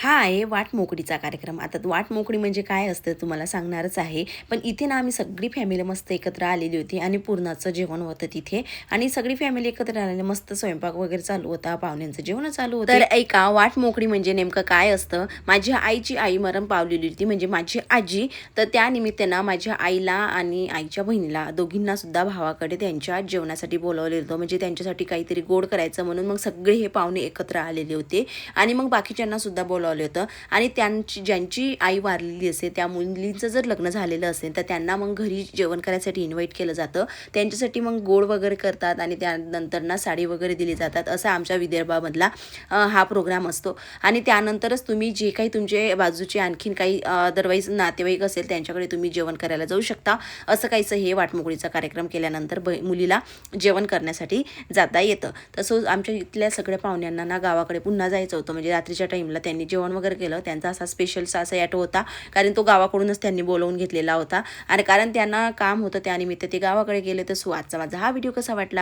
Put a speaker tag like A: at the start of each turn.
A: हा आहे वाटमोकळीचा कार्यक्रम. आता वाटमोकळी म्हणजे काय असतं तुम्हाला सांगणारच आहे. पण इथे ना आम्ही सगळी फॅमिली मस्त एकत्र आलेली होती आणि पुरणाचं जेवण होतं तिथे आणि सगळी फॅमिली एकत्र आलेली मस्त स्वयंपाक वगैरे चालू होता, पाहुण्यांचं जेवण चालू होतं. तर ऐका वाटमोकळी म्हणजे नेमकं काय असतं. माझ्या आईची आई मरण पावलेली होती म्हणजे माझी आजी. तर त्या निमित्तानं माझ्या आईला आणि आईच्या बहिणीला दोघींना सुद्धा भावाकडे त्यांच्या जेवणासाठी बोलावलेलं होतं. म्हणजे त्यांच्यासाठी काहीतरी गोड करायचं म्हणून मग सगळे हे पाहुणे एकत्र आलेले होते आणि मग बाकीच्यांना सुद्धा बोलावलं होतं. आणि त्यांची ज्यांची आई वारलेली असेल त्या मुलींचं जर लग्न झालेलं असेल तर त्यांना मग घरी जेवण करायसाठी इन्व्हाइट केलं जातं. त्यांच्यासाठी मग गोड वगैरे करतात आणि त्यानंतर ना साडी वगैरे दिली जातात. असा आमच्या विदर्भामधला हा प्रोग्राम असतो. आणि त्यानंतरच तुम्ही जे काही तुमचे बाजूचे आणखीन काही अदरवाईज नातेवाईक असेल त्यांच्याकडे तुम्ही जेवण करायला जाऊ शकता. असं काहीचं हे वाटमोकळीचा कार्यक्रम केल्यानंतर मुलीला जेवण करण्यासाठी जाता येतं. तसंच आमच्या इथल्या सगळ्या पाहुण्यांना ना गावाकडे पुन्हा जायचं होतं. म्हणजे रात्रीच्या टाईमला त्यांनी जेवण वगैरे केलं. त्यांचा असा स्पेशलचा असा ॲटो होता, कारण तो गावाकडूनच त्यांनी बोलवून घेतलेला होता आणि कारण त्यांना काम होतं त्यानिमित्त ते गावाकडे गेले. तर आजचा माझा हा व्हिडिओ कसा वाटला